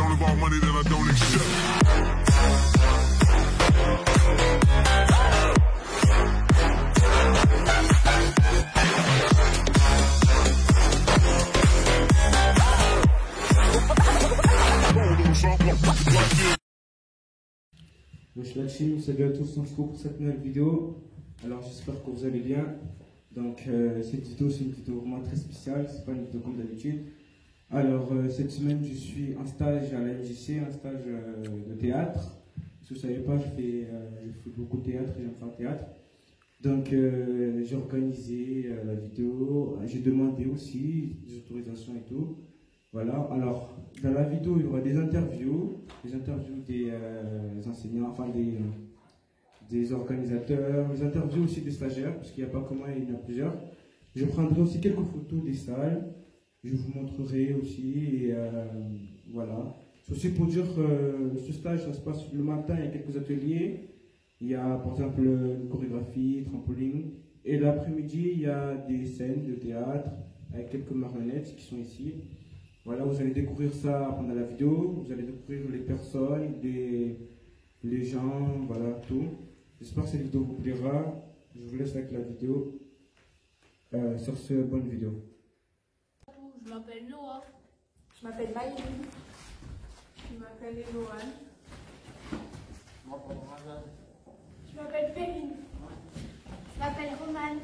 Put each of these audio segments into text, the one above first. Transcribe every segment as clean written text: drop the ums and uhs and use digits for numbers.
don't involve money that I don't accept. Wesh la team, salut à tous, on se retrouve pour cette nouvelle vidéo. Alors j'espère que vous allez bien. Donc cette vidéo c'est une vidéo vraiment très spéciale, c'est pas une vidéo comme d'habitude. Alors cette semaine je suis en stage à la MJC, un stage de théâtre. Si vous ne savez pas, je fais beaucoup de théâtre et j'aime faire théâtre. Donc j'ai organisé la vidéo, j'ai demandé aussi des autorisations et tout. Voilà, alors dans la vidéo il y aura des interviews des enseignants, enfin des organisateurs, des interviews aussi des stagiaires, parce qu'il n'y a pas que moi, il y en a plusieurs. Je prendrai aussi quelques photos des salles, je vous montrerai aussi, et voilà. C'est aussi pour dire que ce stage, ça se passe le matin, il y a quelques ateliers, il y a par exemple une chorégraphie, trampoline, et l'après-midi, il y a des scènes de théâtre avec quelques marionnettes qui sont ici. Voilà, vous allez découvrir ça pendant la vidéo, vous allez découvrir les personnes, les gens, voilà, tout. J'espère que cette vidéo vous plaira. Je vous laisse avec la vidéo. Sur ce, bonne vidéo. Je m'appelle Noah. Je m'appelle Maïli. Je m'appelle Eloane. Je m'appelle Perrine. Je m'appelle Romane.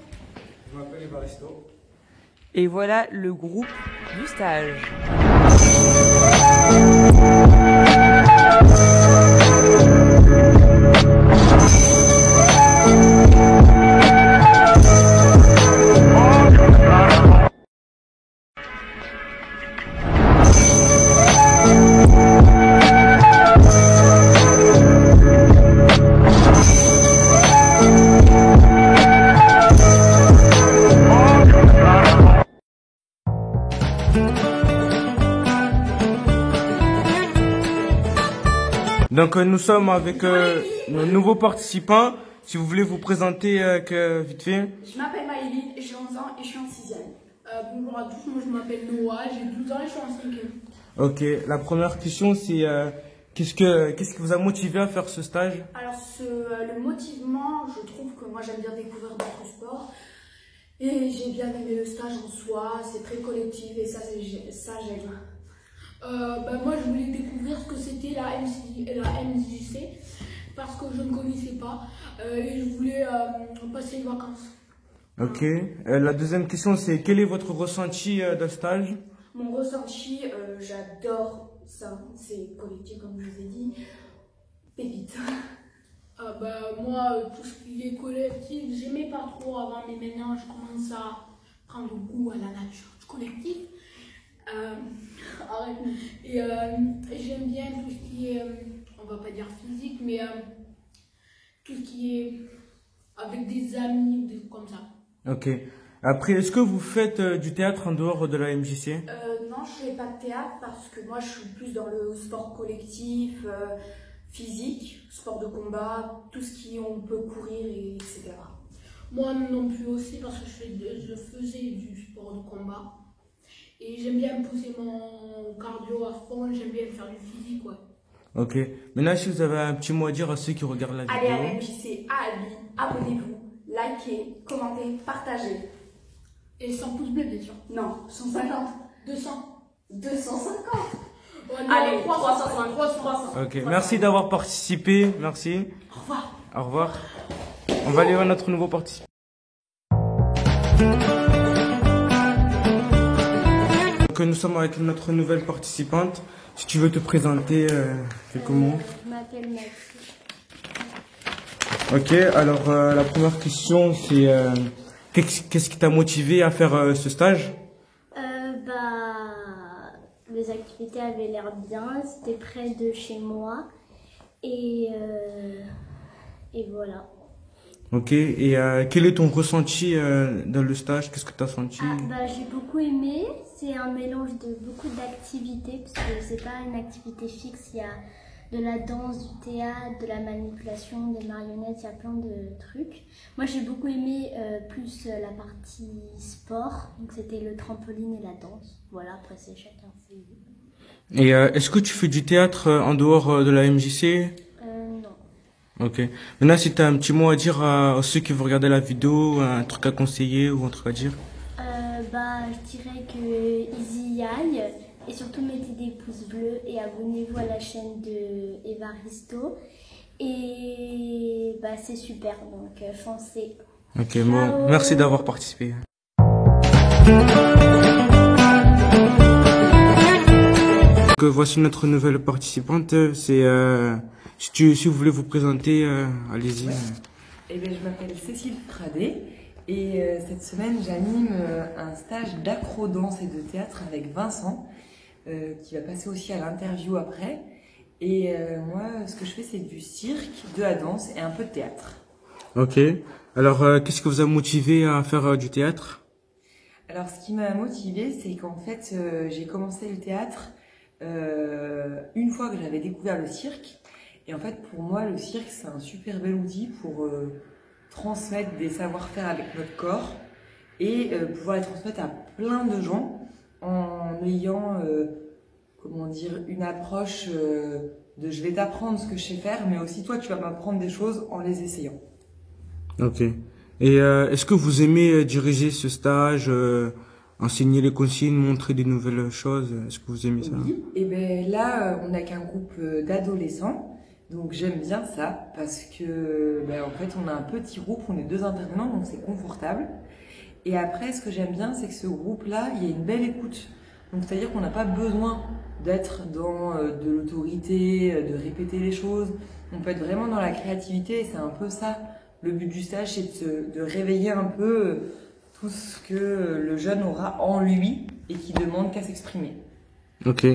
Je m'appelle Evaristo. Et voilà le groupe du stage. Donc nous sommes avec nos nouveaux participants. Si vous voulez vous présenter vite fait. Je m'appelle Maïli, j'ai 11 ans et je suis en 6e. Bonjour à tous, moi je m'appelle Noah, j'ai 12 ans et je suis en 5e. Ok, la première question c'est qu'est-ce qui vous a motivé à faire ce stage? Alors le motivement, je trouve que moi j'aime bien découvrir d'autres sports. Et j'ai bien aimé le stage en soi, c'est très collectif et ça j'aime. Moi je voulais découvrir ce que c'était la MJC parce que je ne connaissais pas et je voulais passer les vacances. Ok, la deuxième question c'est quel est votre ressenti de stage? Mon ressenti, j'adore ça, c'est collectif comme je vous ai dit, pépite. Moi tout ce qui est collectif, j'aimais pas trop avant mais maintenant je commence à prendre goût à la nature du collectif. Et j'aime bien tout ce qui est, on va pas dire physique, mais tout ce qui est avec des amis, des trucs comme ça. Ok. Après, est-ce que vous faites du théâtre en dehors de la MJC? Non, je fais pas de théâtre parce que moi je suis plus dans le sport collectif, physique, sport de combat, tout ce qui on peut courir, etc. Moi non plus aussi parce que je faisais du sport de combat. Et j'aime bien pousser mon cardio à fond, j'aime bien faire du physique, ouais. Ok. Maintenant, si vous avez un petit mot à dire à ceux qui regardent la vidéo. Allez à la MJC, abonnez-vous, likez, commentez, partagez. Et 100 pouces bleus, bien sûr. Non, 150. 200. 250. Oh, non, Allez, 350. 300. Ok, merci d'avoir participé. Merci. Au revoir. Au revoir. On va aller voir notre nouveau participant. Donc, nous sommes avec notre nouvelle participante. Si tu veux te présenter quelques mots. Je m'appelle Maxime. Ok, alors la première question c'est qu'est-ce qui t'a motivé à faire ce stage? Les activités avaient l'air bien, c'était près de chez moi et voilà. Ok, et quel est ton ressenti dans le stage? Qu'est-ce que tu as senti? J'ai beaucoup aimé, c'est un mélange de beaucoup d'activités parce que c'est pas une activité fixe, il y a de la danse, du théâtre, de la manipulation, des marionnettes, il y a plein de trucs. Moi j'ai beaucoup aimé plus la partie sport, donc c'était le trampoline et la danse. Voilà, après c'est chacun fait. Et est-ce que tu fais du théâtre en dehors de la MJC? Non. Ok. Maintenant, si tu as un petit mot à dire à ceux qui vont regarder la vidéo, un truc à conseiller ou un truc à dire. Je dirais qu'ils y aillent et surtout mettez des pouces bleus et abonnez-vous à la chaîne de Evaristo. Et c'est super, donc foncez. Ok, Ciao. bon, merci d'avoir participé. Donc, voici notre nouvelle participante. C'est si vous voulez vous présenter, allez-y. Ouais. Eh bien, je m'appelle Cécile Fradé et cette semaine j'anime un stage d'acro-danse et de théâtre avec Vincent qui va passer aussi à l'interview après. Et moi, ce que je fais, c'est du cirque, de la danse et un peu de théâtre. Ok. Alors, qu'est-ce que vous a motivé à faire du théâtre? Alors, ce qui m'a motivée, c'est qu'en fait, j'ai commencé le théâtre une fois que j'avais découvert le cirque. Et en fait, pour moi, le cirque, c'est un super bel outil pour transmettre des savoir-faire avec notre corps et pouvoir les transmettre à plein de gens en ayant, une approche de je vais t'apprendre ce que je sais faire, mais aussi toi, tu vas m'apprendre des choses en les essayant. Ok. Et est-ce que vous aimez diriger ce stage, enseigner les consignes, montrer des nouvelles choses? Est-ce que vous aimez ça? Oui, et bien là, on n'a qu'un groupe d'adolescents, donc j'aime bien ça, parce que en fait, on a un petit groupe, on est 2 intervenants, donc c'est confortable. Et après, ce que j'aime bien, c'est que ce groupe-là, il y a une belle écoute. Donc c'est-à-dire qu'on n'a pas besoin d'être dans de l'autorité, de répéter les choses. On peut être vraiment dans la créativité, et c'est un peu ça. Le but du stage, c'est de réveiller un peu tout ce que le jeune aura en lui et qui demande qu'à s'exprimer. Ok.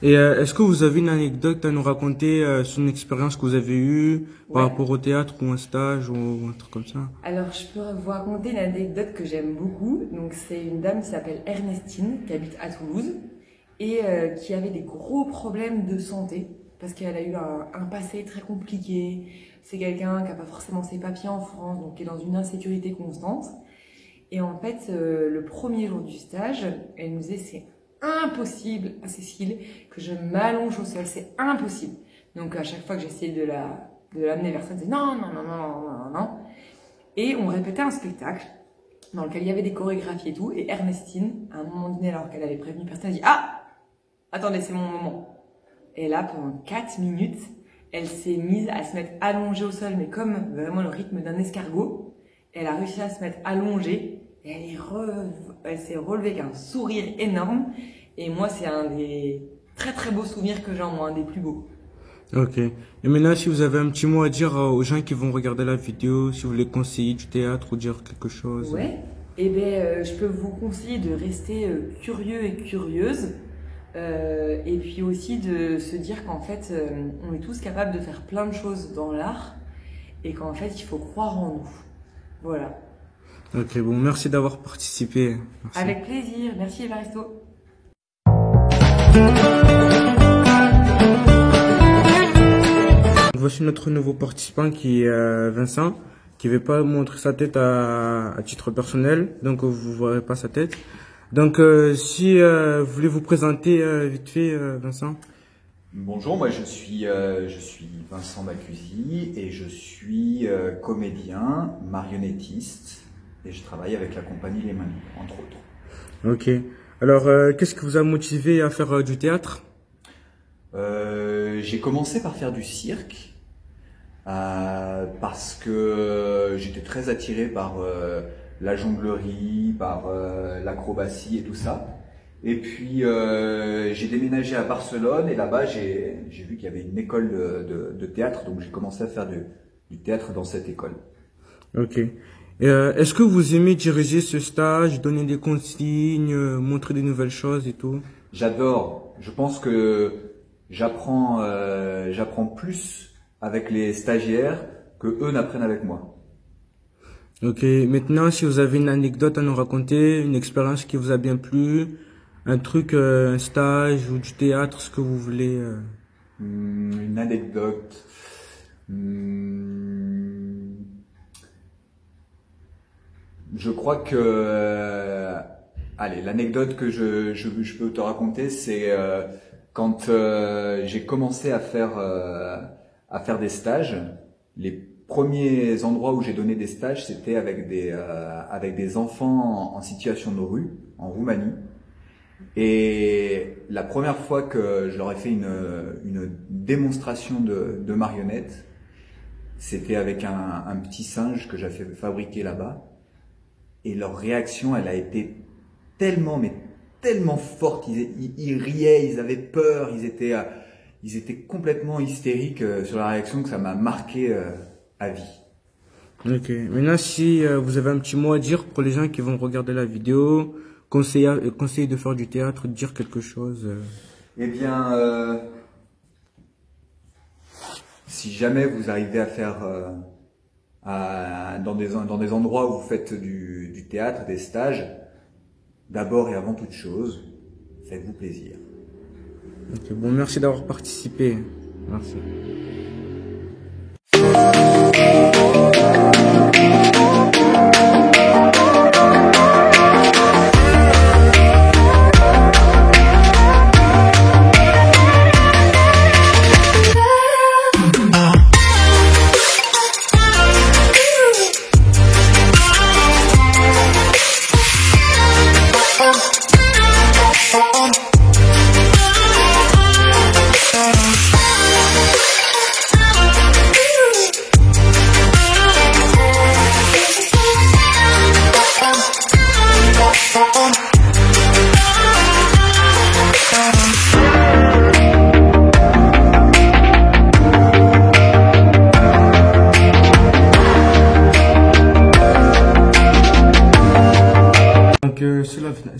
Et est-ce que vous avez une anecdote à nous raconter sur une expérience que vous avez eue par rapport au théâtre ou un stage ou un truc comme ça? Alors, je peux vous raconter une anecdote que j'aime beaucoup. Donc, c'est une dame qui s'appelle Ernestine, qui habite à Toulouse et qui avait des gros problèmes de santé parce qu'elle a eu un passé très compliqué. C'est quelqu'un qui n'a pas forcément ses papiers en France, donc qui est dans une insécurité constante. Et en fait, le premier jour du stage, elle nous disait c'est impossible à Cécile que je m'allonge au sol, c'est impossible. Donc à chaque fois que j'essayais de l'amener vers ça, elle disait non, non, non, non, non, non, non. Et on répétait un spectacle dans lequel il y avait des chorégraphies et tout. Et Ernestine, à un moment donné, alors qu'elle avait prévenu personne, elle dit ah, attendez, c'est mon moment. Et là, pendant 4 minutes, elle s'est mise à se mettre allongée au sol, mais comme vraiment le rythme d'un escargot. Elle a réussi à se mettre allongée et elle s'est relevée avec un sourire énorme. Et moi, c'est un des très très beaux souvenirs que j'ai en moi, un des plus beaux. Ok. Et maintenant, si vous avez un petit mot à dire aux gens qui vont regarder la vidéo, si vous voulez conseiller du théâtre ou dire quelque chose. Ouais. Eh bien, je peux vous conseiller de rester curieux et curieuse. Et puis aussi de se dire qu'en fait, on est tous capables de faire plein de choses dans l'art. Et qu'en fait, il faut croire en nous. Voilà. Ok, bon, merci d'avoir participé. Merci. Avec plaisir. Merci Evaristo. Voici notre nouveau participant qui est Vincent, qui ne veut pas montrer sa tête à titre personnel, donc vous ne verrez pas sa tête. Donc si vous voulez vous présenter vite fait, Vincent. Bonjour, moi je suis Vincent Bacusi et je suis comédien, marionnettiste et je travaille avec la compagnie Les Mains, entre autres. Ok. Alors, qu'est-ce qui vous a motivé à faire du théâtre? J'ai commencé par faire du cirque parce que j'étais très attiré par la jonglerie, par l'acrobatie et tout ça. Et puis j'ai déménagé à Barcelone et là-bas j'ai vu qu'il y avait une école de théâtre, donc j'ai commencé à faire du théâtre dans cette école. Ok. Est-ce que vous aimez diriger ce stage, donner des consignes, montrer des nouvelles choses et tout? J'adore. Je pense que j'apprends plus avec les stagiaires que eux n'apprennent avec moi. Ok. Maintenant, si vous avez une anecdote à nous raconter, une expérience qui vous a bien plu, un truc, un stage ou du théâtre, ce que vous voulez. Une anecdote. Je crois que, allez, l'anecdote que je peux te raconter, c'est quand j'ai commencé à faire des stages, les premiers endroits où j'ai donné des stages, c'était avec des enfants en situation de rue, en Roumanie. Et la première fois que je leur ai fait une démonstration de marionnettes, c'était avec un petit singe que j'avais fabriqué là-bas. Et leur réaction, elle a été tellement forte. Ils riaient, ils avaient peur, ils étaient complètement hystériques sur la réaction, que ça m'a marqué à vie. Ok. Maintenant, si vous avez un petit mot à dire pour les gens qui vont regarder la vidéo, conseiller de faire du théâtre, dire quelque chose. Eh bien, si jamais vous arrivez à faire dans des endroits où vous faites du théâtre, des stages, d'abord et avant toute chose, faites-vous plaisir. Ok, bon, merci d'avoir participé. Merci.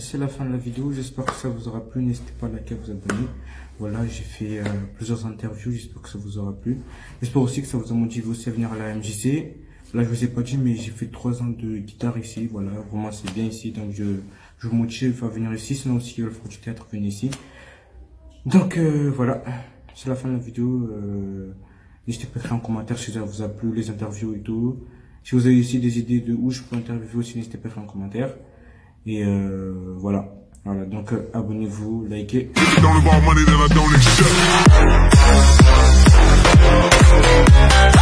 C'est la fin de la vidéo, j'espère que ça vous aura plu, n'hésitez pas à liker, à vous abonner. Voilà, j'ai fait plusieurs interviews, j'espère que ça vous aura plu. J'espère aussi que ça vous a motivé aussi à venir à la MJC. Là, je vous ai pas dit, mais j'ai fait 3 ans de guitare ici, voilà, vraiment c'est bien ici, donc je vous motive à venir ici, sinon aussi le faire du théâtre, venez ici. Donc voilà, c'est la fin de la vidéo. N'hésitez pas à écrire en commentaire si ça vous a plu, les interviews et tout. Si vous avez aussi des idées de où je peux interviewer aussi, n'hésitez pas à écrire en commentaire. Et voilà, donc abonnez-vous, likez. Don't involve money that I don't accept.